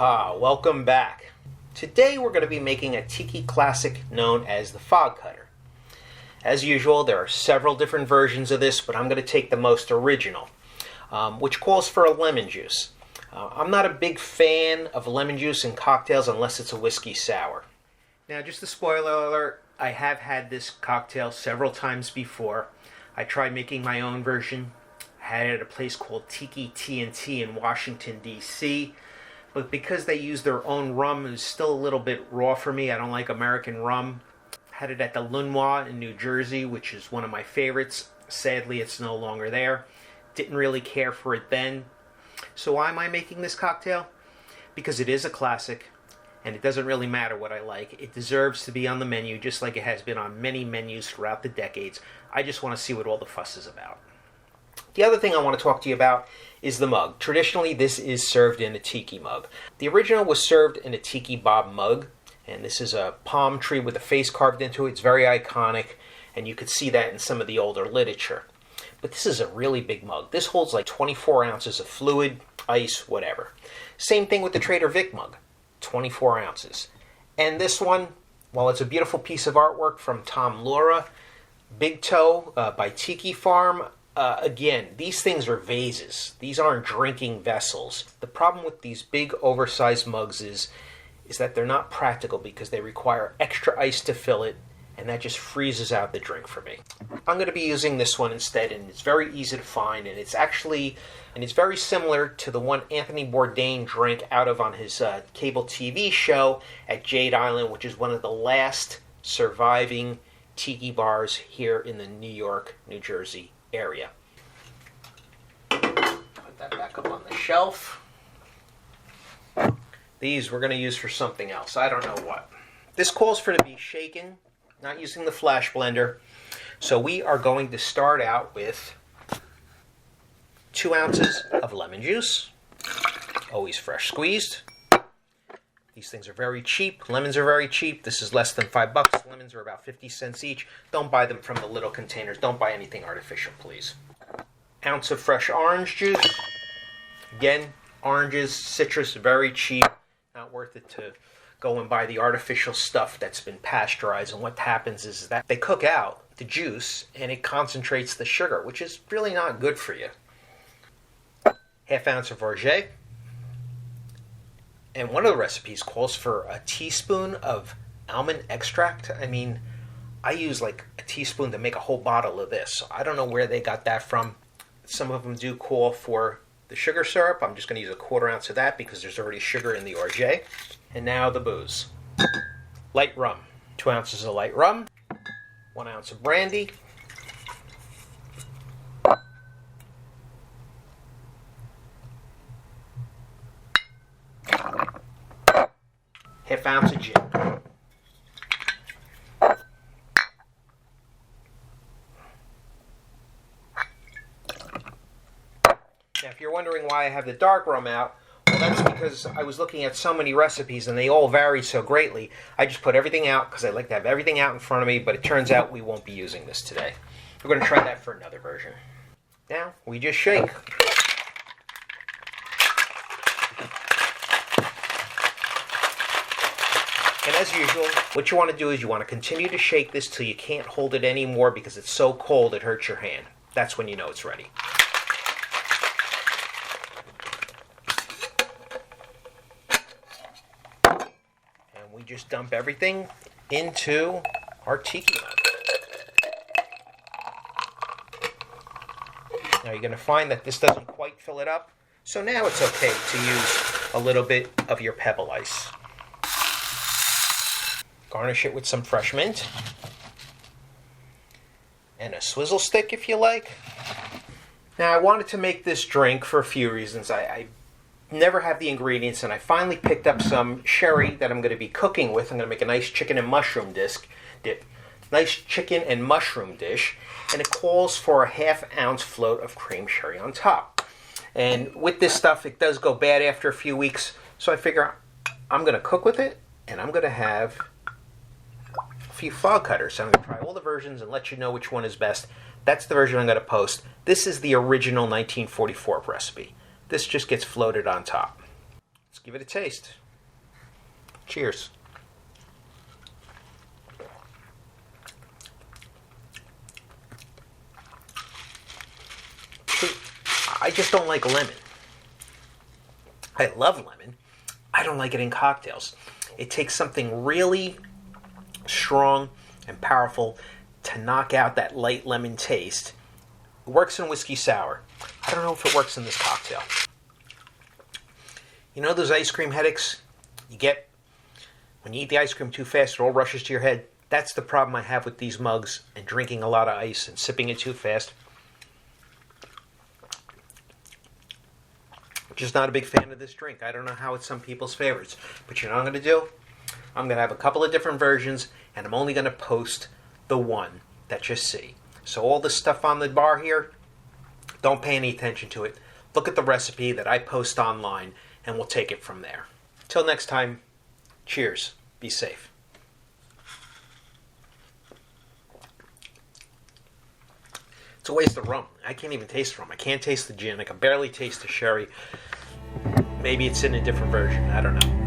Aha, welcome back. Today we're going to be making a tiki classic known as the fog cutter. As usual, there are several different versions of this, but I'm going to take the most original, which calls for a lemon juice. I'm not a big fan of lemon juice in cocktails unless it's a whiskey sour. Now, just a spoiler alert, I have had this cocktail several times before. I tried making my own version. I had it at a place called Tiki T&T in Washington, D.C., but because they use their own rum, it was still a little bit raw for me. I don't like American rum. Had it at the Lenoir in New Jersey, which is one of my favorites. Sadly, it's no longer there. Didn't really care for it then. So why am I making this cocktail? Because it is a classic, and it doesn't really matter what I like. It deserves to be on the menu, just like it has been on many menus throughout the decades. I just want to see what all the fuss is about. The other thing I want to talk to you about is the mug. Traditionally, this is served in a tiki mug. The original was served in a tiki bob mug, and this is a palm tree with a face carved into it. It's very iconic, and you could see that in some of the older literature. But this is a really big mug. This holds like 24 ounces of fluid, ice, whatever. Same thing with the Trader Vic mug, 24 ounces. And this one, while it's a beautiful piece of artwork from Tom Laura, Big Toe by Tiki Farm, again, these things are vases. These aren't drinking vessels. The problem with these big oversized mugs is that they're not practical because they require extra ice to fill it, and that just freezes out the drink for me. I'm going to be using this one instead, and it's very easy to find, and it's very similar to the one Anthony Bourdain drank out of on his cable TV show at Jade Island, which is one of the last surviving tiki bars here in the New York, New Jersey area. Put that back up on the shelf. These we're going to use for something else. I don't know what. This calls for to be shaken, not using the flash blender. So we are going to start out with 2 ounces of lemon juice, always fresh squeezed. These things are very cheap. Lemons are very cheap. This is less than $5. Lemons are about 50 cents each. Don't buy them from the little containers. Don't buy anything artificial, please. Ounce of fresh orange juice. Again, oranges, citrus, very cheap. Not worth it to go and buy the artificial stuff that's been pasteurized. And what happens is that they cook out the juice and it concentrates the sugar, which is really not good for you. Half ounce of orgeat. And one of the recipes calls for a teaspoon of almond extract. I mean, I use like a teaspoon to make a whole bottle of this. So I don't know where they got that from. Some of them do call for the sugar syrup. I'm just going to use 1/4 ounce of that because there's already sugar in the orgeat. And now the booze. Light rum. 2 ounces of light rum. 1 ounce of brandy. Half ounce of gin. Now, if you're wondering why I have the dark rum out, well, that's because I was looking at so many recipes and they all vary so greatly. I just put everything out because I like to have everything out in front of me, but it turns out we won't be using this today. We're going to try that for another version. Now, we just shake. And as usual, what you want to do is you want to continue to shake this till you can't hold it anymore because it's so cold it hurts your hand. That's when you know it's ready. And we just dump everything into our tiki mug. Now you're going to find that this doesn't quite fill it up, so now it's okay to use a little bit of your pebble ice. Garnish it with some fresh mint. And a swizzle stick if you like. Now I wanted to make this drink for a few reasons. I never have the ingredients, and I finally picked up some sherry that I'm going to be cooking with. I'm going to make a nice chicken and mushroom dish. Nice chicken and mushroom dish. And it calls for a 1/2 ounce float of cream sherry on top. And with this stuff, it does go bad after a few weeks. So I figure I'm going to cook with it, and I'm going to have a few fog cutters. So I'm going to try all the versions and let you know which one is best. That's the version I'm going to post. This is the original 1944 recipe. This just gets floated on top. Let's give it a taste. Cheers. See, I just don't like lemon. I love lemon. I don't like it in cocktails. It takes something really strong and powerful to knock out that light lemon taste. It works in whiskey sour. I don't know if it works in this cocktail. You know those ice cream headaches you get when you eat the ice cream too fast, it all rushes to your head? That's the problem I have with these mugs and drinking a lot of ice and sipping it too fast. Just not a big fan of this drink. I don't know how it's some people's favorites. But you know what I'm going to do? I'm going to have a couple of different versions, and I'm only going to post the one that you see. So all this stuff on the bar here, don't pay any attention to it. Look at the recipe that I post online, and we'll take it from there. Till next time, cheers. Be safe. It's a waste of rum. I can't even taste rum. I can't taste the gin. I can barely taste the sherry. Maybe it's in a different version. I don't know.